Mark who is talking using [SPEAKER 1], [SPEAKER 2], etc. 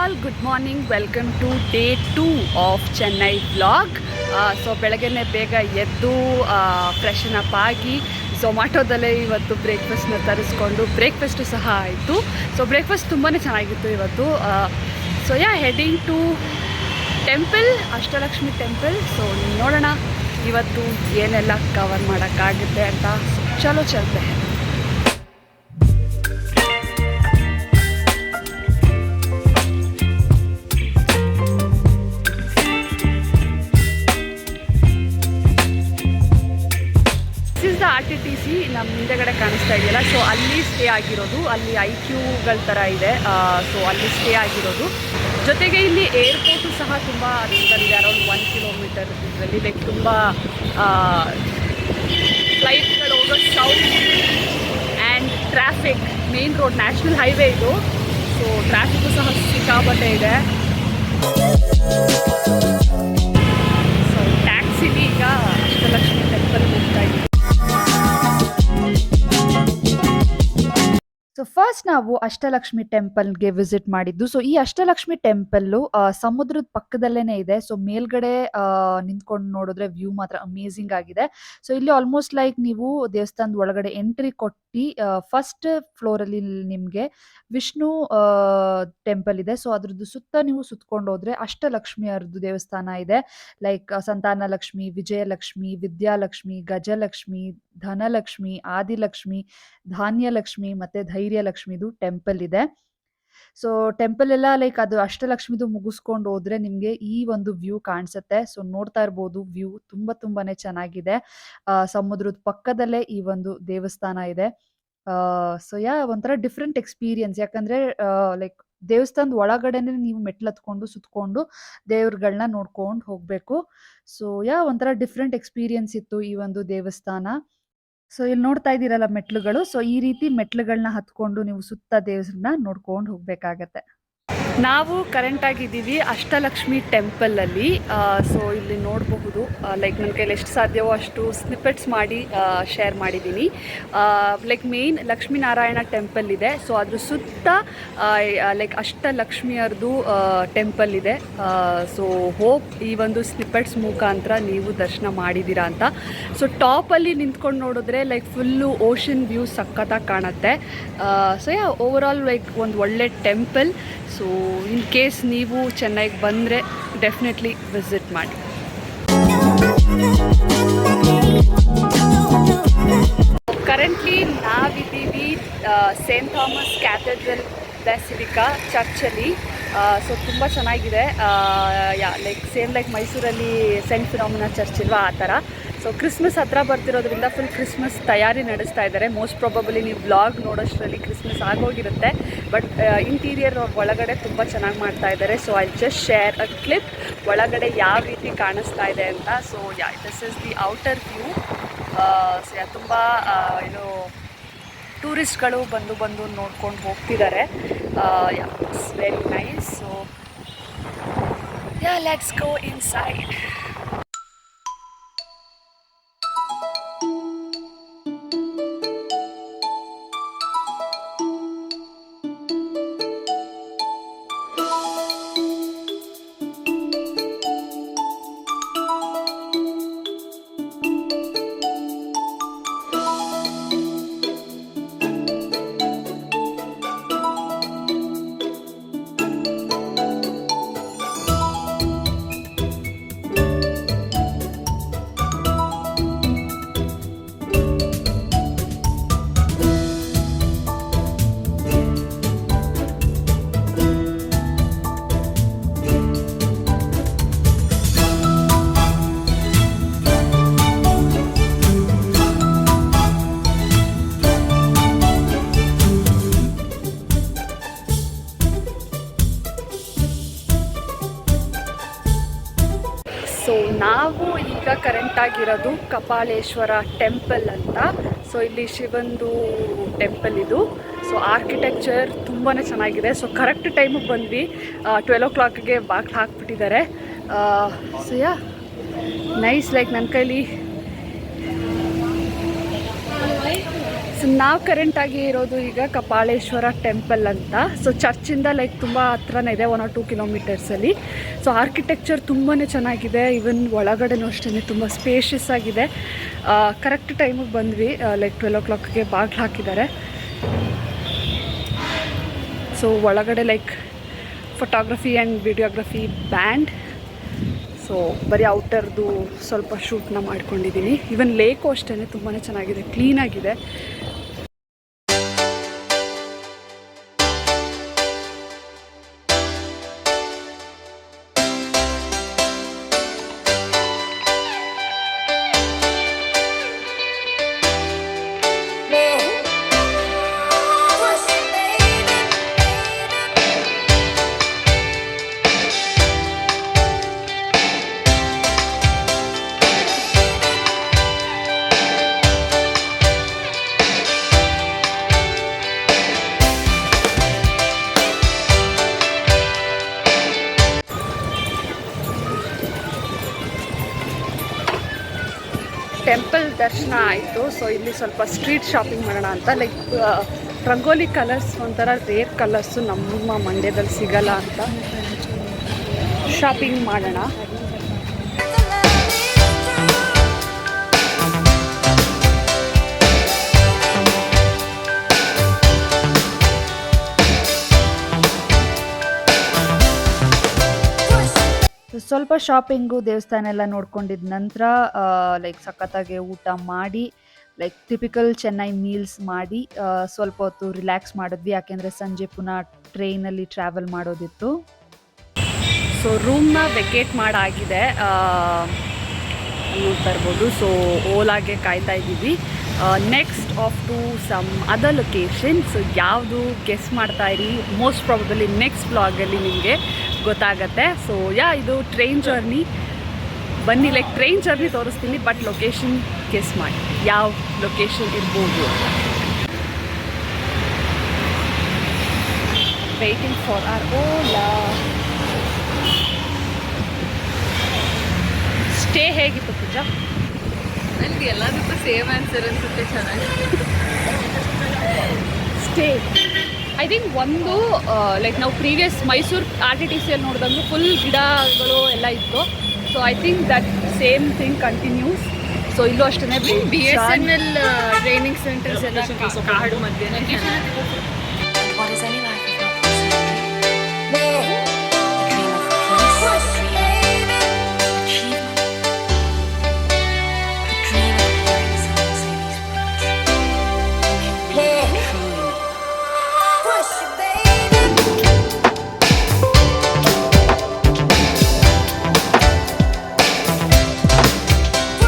[SPEAKER 1] All, good morning. Welcome to day 2 of Chennai vlog. So ಬೆಳಗ್ಗೆನೇ ಬೇಗ ಎದ್ದು ಫ್ರೆಶನ್ ಅಪ್ ಆಗಿ ಝೊಮ್ಯಾಟೋದಲ್ಲೇ ಇವತ್ತು ಬ್ರೇಕ್ಫಾಸ್ಟ್ನ ತರಿಸ್ಕೊಂಡು ಬ್ರೇಕ್ಫಾಸ್ಟು ಸಹ ಆಯಿತು. ಸೊ ಬ್ರೇಕ್ಫಾಸ್ಟ್ ತುಂಬಾ ಚೆನ್ನಾಗಿತ್ತು ಇವತ್ತು. So heading to temple, Ashtalakshmi temple. So ನೋಡೋಣ ಇವತ್ತು ಏನೆಲ್ಲ ಕವರ್ ಮಾಡೋಕ್ಕಾಗುತ್ತೆ ಅಂತ. ಚಲೋ ಚಲತೆ. RTTC ನಮ್ಮ ಹಿಂದೆಗಡೆ ಕಾಣಿಸ್ತಾ ಇದೆಯಲ್ಲ, ಸೊ ಅಲ್ಲಿ ಸ್ಟೇ ಆಗಿರೋದು. ಅಲ್ಲಿ IQಗಳ ಥರ ಇದೆ. ಸೊ ಅಲ್ಲಿ ಸ್ಟೇ ಆಗಿರೋದು. ಜೊತೆಗೆ ಇಲ್ಲಿ ಏರ್ಪೋರ್ಟು ಸಹ ತುಂಬ ಹತ್ತಿರದಲ್ಲಿದೆ, ಅರೌಂಡ್ 1 ಕಿಲೋಮೀಟರ್ ಇದರಲ್ಲಿ. ಲೈಕ್ ತುಂಬ ಫ್ಲೈಟ್ಗಳು ಹೋಗೋ sound and traffic. Main road, national highway ಇದು. ಸೊ ಟ್ರಾಫಿಕ್ಕು ಸಹ ಸಿಕ್ಕಾಪಟ್ಟೆ ಇದೆ. ಸೊ ಟ್ಯಾಕ್ಸಿಲಿ ಈಗ ಅಷ್ಟಲಕ್ಷ್ಮಿ ಟೆಂಪಲ್ ಹೋಗ್ತಾ ಇದ್ದೀವಿ. ಸೊ ಫಸ್ಟ್ ನಾವು ಅಷ್ಟಲಕ್ಷ್ಮಿ ಟೆಂಪಲ್ಗೆ ವಿಸಿಟ್ ಮಾಡಿದ್ದು. ಸೊ ಈ ಅಷ್ಟಲಕ್ಷ್ಮಿ ಟೆಂಪಲ್ಲು ಸಮುದ್ರದ ಪಕ್ಕದಲ್ಲೇನೆ ಇದೆ. ಸೊ ಮೇಲ್ಗಡೆ ನಿಂತ್ಕೊಂಡು ನೋಡಿದ್ರೆ ವ್ಯೂ ಮಾತ್ರ ಅಮೇಝಿಂಗ್ ಆಗಿದೆ. ಸೊ ಇಲ್ಲಿ ಆಲ್ಮೋಸ್ಟ್ ಲೈಕ್ ನೀವು ದೇವಸ್ಥಾನದ ಒಳಗಡೆ ಎಂಟ್ರಿ ಕೊಟ್ಟು ಫಸ್ಟ್ ಫ್ಲೋರಲ್ಲಿ ನಿಮಗೆ ವಿಷ್ಣು ಟೆಂಪಲ್ ಇದೆ. ಸೊ ಅದ್ರದ್ದು ಸುತ್ತ ನೀವು ಸುತ್ಕೊಂಡು ಹೋದ್ರೆ ಅಷ್ಟಲಕ್ಷ್ಮಿಯರದ್ದು ದೇವಸ್ಥಾನ ಇದೆ. ಲೈಕ್ ಸಂತಾನಲಕ್ಷ್ಮಿ, ವಿಜಯಲಕ್ಷ್ಮಿ, ವಿದ್ಯಾಲಕ್ಷ್ಮಿ, ಗಜಲಕ್ಷ್ಮಿ, ಧನಲಕ್ಷ್ಮಿ, ಆದಿಲಕ್ಷ್ಮಿ, ಧಾನ್ಯಲಕ್ಷ್ಮಿ ಮತ್ತೆ ಧೈರ್ಯಲಕ್ಷ್ಮಿದು ಟೆಂಪಲ್ ಇದೆ. ಸೊ ಟೆಂಪಲ್ ಎಲ್ಲ ಲೈಕ್ ಅದು ಅಷ್ಟಲಕ್ಷ್ಮಿದು ಮುಗಿಸ್ಕೊಂಡು ಹೋದ್ರೆ ನಿಮ್ಗೆ ಈ ಒಂದು ವ್ಯೂ ಕಾಣಿಸುತ್ತೆ. ಸೊ ನೋಡ್ತಾ ಇರ್ಬೋದು, ವ್ಯೂ ತುಂಬಾನೇ ಚೆನ್ನಾಗಿದೆ. ಸಮುದ್ರದ ಪಕ್ಕದಲ್ಲೇ ಈ ಒಂದು ದೇವಸ್ಥಾನ ಇದೆ. ಸೊ ಒಂಥರ ಡಿಫ್ರೆಂಟ್ ಎಕ್ಸ್ಪೀರಿಯನ್ಸ್. ಯಾಕಂದ್ರೆ ಲೈಕ್ ದೇವಸ್ಥಾನದ ಒಳಗಡೆನೆ ನೀವು ಮೆಟ್ಲು ಹತ್ಕೊಂಡು ಸುತ್ಕೊಂಡು ದೇವ್ರುಗಳನ್ನ ನೋಡ್ಕೊಂಡು ಹೋಗ್ಬೇಕು. ಸೊ ಒಂಥರ ಡಿಫ್ರೆಂಟ್ ಎಕ್ಸ್ಪೀರಿಯನ್ಸ್ ಇತ್ತು ಈ ಒಂದು ದೇವಸ್ಥಾನ. ಸೊ ಇಲ್ಲಿ ನೋಡ್ತಾ ಇದ್ದೀರಲ್ಲ ಮೆಟ್ಲುಗಳು. ಸೊ ಈ ರೀತಿ ಮೆಟ್ಲುಗಳನ್ನ ಹತ್ಕೊಂಡು ನೀವು ಸುತ್ತ ದೇವ್ರನ್ನ ನೋಡ್ಕೊಂಡು ಹೋಗ್ಬೇಕಾಗತ್ತೆ. ನಾವು ಕರೆಂಟ್ ಆಗಿದ್ದೀವಿ ಅಷ್ಟಲಕ್ಷ್ಮಿ ಟೆಂಪಲಲ್ಲಿ. ಸೊ ಇಲ್ಲಿ ನೋಡಬಹುದು, ಲೈಕ್ ನನ್ನ ಕೈಲಿ ಎಷ್ಟು ಸಾಧ್ಯವೋ ಅಷ್ಟು ಸ್ನಿಪೆಟ್ಸ್ ಮಾಡಿ ಶೇರ್ ಮಾಡಿದ್ದೀನಿ. ಲೈಕ್ ಮೇನ್ ಲಕ್ಷ್ಮೀನಾರಾಯಣ ಟೆಂಪಲ್ ಇದೆ. ಸೊ ಅದ್ರ ಸುತ್ತ ಲೈಕ್ ಅಷ್ಟಲಕ್ಷ್ಮಿಯರದು ಟೆಂಪಲ್ ಇದೆ. ಸೊ ಹೋಪ್ ಈ ಒಂದು ಸ್ನಿಪೆಟ್ಸ್ ಮುಖಾಂತರ ನೀವು ದರ್ಶನ ಮಾಡಿದ್ದೀರಾ ಅಂತ. ಸೊ ಟಾಪಲ್ಲಿ ನಿಂತ್ಕೊಂಡು ನೋಡಿದ್ರೆ ಲೈಕ್ ಫುಲ್ಲು ಓಷನ್ ವ್ಯೂ ಸಖತ್ತಾಗಿ ಕಾಣುತ್ತೆ. ಸೊ ಓವರ್ ಆಲ್ ಲೈಕ್ ಒಂದು ಒಳ್ಳೆ ಟೆಂಪಲ್. ಸೊ ಇನ್ ಕೇಸ್ ನೀವು ಚೆನ್ನೈಗೆ ಬಂದರೆ ಡೆಫಿನೆಟ್ಲಿ ವಿಸಿಟ್ ಮಾಡಿ. ಕರೆಂಟ್ಲಿ ನಾವಿದ್ದೀವಿ ಸೇಂಟ್ ಥಾಮಸ್ ಕ್ಯಾಥೆಡ್ರಲ್ ಬ್ಯಾಸಿಲಿಕಾ ಚರ್ಚಲ್ಲಿ. ಸೊ ತುಂಬ ಚೆನ್ನಾಗಿದೆ. ಲೈಕ್ ಸೇಮ್ ಲೈಕ್ ಮೈಸೂರಲ್ಲಿ ಸೆಂಟ್ ಫಿನಾಮಿನಾ ಚರ್ಚ್ ಇಲ್ವಾ, ಆ ಥರ. ಸೊ ಕ್ರಿಸ್ಮಸ್ ಹತ್ರ ಬರ್ತಿರೋದ್ರಿಂದ ಫುಲ್ ಕ್ರಿಸ್ಮಸ್ ತಯಾರಿ ನಡೆಸ್ತಾ ಇದ್ದಾರೆ. ಮೋಸ್ಟ್ ಪ್ರಾಬಬಲಿ ನೀವು ವ್ಲಾಗ್ ನೋಡೋಷ್ಟರಲ್ಲಿ ಕ್ರಿಸ್ಮಸ್ ಆಗೋಗಿರುತ್ತೆ. ಬಟ್ ಇಂಟೀರಿಯರ್ ಒಳಗಡೆ ತುಂಬ ಚೆನ್ನಾಗಿ ಮಾಡ್ತಾ ಇದ್ದಾರೆ. So I just share a clip ಒಳಗಡೆ ಯಾವ ರೀತಿ ಕಾಣಿಸ್ತಾ ಇದೆ ಅಂತ. So this is the outer view. So ತುಂಬ ಟೂರಿಸ್ಟ್ಗಳು ಬಂದು ನೋಡ್ಕೊಂಡು ಹೋಗ್ತಿದ್ದಾರೆ. It's very nice. So let's go inside. So ನಾವು ಈಗ ಕರೆಂಟ್ ಆಗಿರೋದು ಕಪಾಳೇಶ್ವರ ಟೆಂಪಲ್ ಅಂತ. ಸೊ ಇಲ್ಲಿ ಶಿವಂದು ಟೆಂಪಲ್ ಇದು. ಸೊ ಆರ್ಕಿಟೆಕ್ಚರ್ ತುಂಬಾ ಚೆನ್ನಾಗಿದೆ. ಸೊ ಕರೆಕ್ಟ್ ಟೈಮಿಗೆ ಬಂದ್ವಿ. 12 o'clockಗೆ ಬಾಗಿಲು ಹಾಕ್ಬಿಟ್ಟಿದ್ದಾರೆ. So nice. ಲೈಕ್ ನನ್ನ ಕೈಲಿ
[SPEAKER 2] ಸೊ ನಾವು ಕರೆಂಟಾಗಿ ಇರೋದು ಈಗ ಕಪಾಳೇಶ್ವರ ಟೆಂಪಲ್ ಅಂತ. ಸೊ ಚರ್ಚಿಂದ ಲೈಕ್ ತುಂಬ ಹತ್ರನೇ ಇದೆ, 1 or 2 ಕಿಲೋಮೀಟರ್ಸಲ್ಲಿ. ಸೊ ಆರ್ಕಿಟೆಕ್ಚರ್ ತುಂಬಾ ಚೆನ್ನಾಗಿದೆ. ಈವನ್ ಒಳಗಡೆನೂ ಅಷ್ಟೇ ತುಂಬ ಸ್ಪೇಷಿಯಸ್ ಆಗಿದೆ. ಕರೆಕ್ಟ್ ಟೈಮಿಗೆ ಬಂದ್ವಿ, ಲೈಕ್ 12 o'clockಗೆ ಬಾಗಿಲು ಹಾಕಿದ್ದಾರೆ. ಸೊ ಒಳಗಡೆ like photography and videography band. So ಬರೀ ಔಟರ್ದು ಸ್ವಲ್ಪ ಶೂಟ್ನ ಮಾಡ್ಕೊಂಡಿದ್ದೀನಿ. ಈವನ್ ಲೇಕು ಅಷ್ಟೇ ತುಂಬಾ ಚೆನ್ನಾಗಿದೆ, ಕ್ಲೀನಾಗಿದೆ. ಟೆಂಪಲ್ ದರ್ಶನ ಆಯಿತು. ಸೊ ಇಲ್ಲಿ ಸ್ವಲ್ಪ ಸ್ಟ್ರೀಟ್ ಶಾಪಿಂಗ್ ಮಾಡೋಣ ಅಂತ. ಲೈಕ್ ರಂಗೋಲಿ ಕಲರ್ಸ್ ಒಂಥರ ರೇರ್ ಕಲರ್ಸು ನಮ್ಮ ಮಂಡ್ಯದಲ್ಲಿ ಸಿಗಲ್ಲ ಅಂತ ಶಾಪಿಂಗ್ ಮಾಡೋಣ.
[SPEAKER 1] ಸ್ವಲ್ಪ ಶಾಪಿಂಗು, ದೇವಸ್ಥಾನ ಎಲ್ಲ ನೋಡ್ಕೊಂಡಿದ್ದ ನಂತರ ಲೈಕ್ ಸಖತ್ತಾಗಿ ಊಟ ಮಾಡಿ, ಲೈಕ್ ಟಿಪಿಕಲ್ ಚೆನ್ನೈ ಮೀಲ್ಸ್ ಮಾಡಿ ಸ್ವಲ್ಪ ಹೊತ್ತು ರಿಲ್ಯಾಕ್ಸ್ ಮಾಡಿದ್ವಿ. ಯಾಕೆಂದರೆ ಸಂಜೆ ಪುನಃ ಟ್ರೈನಲ್ಲಿ ಟ್ರಾವೆಲ್ ಮಾಡೋದಿತ್ತು.
[SPEAKER 2] ಸೊ ರೂಮ್ನ ವೆಕೇಟ್ ಮಾಡಾಗಿದೆ, ನೋಡ್ತಾ ಇರ್ಬೋದು. ಸೊ ಓಲಾಗೆ ಕಾಯ್ತಾ ಇದ್ದೀವಿ. Next off to some other location. So ಯಾವುದು ಗೆಸ್ ಮಾಡ್ತಾ ಇರಿ, ಮೋಸ್ಟ್ ಪ್ರಾಬಬಲಿ ನೆಕ್ಸ್ಟ್ ಬ್ಲಾಗಲ್ಲಿ ನಿಮಗೆ ಗೊತ್ತಾಗತ್ತೆ. ಸೊ ಇದು ಟ್ರೈನ್ ಜರ್ನಿ. ಬನ್ನಿ, ಲೈಕ್ ಟ್ರೈನ್ ಜರ್ನಿ ತೋರಿಸ್ತೀನಿ, ಬಟ್ ಲೊಕೇಶನ್ ಗೆಸ್ ಮಾಡಿ ಯಾವ ಲೊಕೇಶನ್ ಇರ್ಬೋದು ಅಂತ. Waiting for our Ola. Stay ಹೇಗಿತ್ತು ಪೂಜಾ?
[SPEAKER 3] ನನಗೆ ಎಲ್ಲದಕ್ಕೂ ಸೇಮ್ ಆನ್ಸರ್ ಅನಿಸುತ್ತೆ, ಚೆನ್ನಾಗಿ.
[SPEAKER 2] ಸ್ಟೇ ಐ ಥಿಂಕ್ ಒಂದು ಲೈಕ್ ನಾವು ಪ್ರೀವಿಯಸ್ ಮೈಸೂರು RTTCಯಲ್ಲಿ ನೋಡಿದಂಗೆ ಫುಲ್ ಗಿಡಗಳು ಎಲ್ಲ ಇತ್ತು. So I think that same thing continues. So ಇಲ್ಲೂ ಅಷ್ಟೇ
[SPEAKER 3] BSNL ಟ್ರೈನಿಂಗ್ ಸೆಂಟರ್ಸ್ ಎಲ್ಲ ಕಾಡು ಮಧ್ಯೆ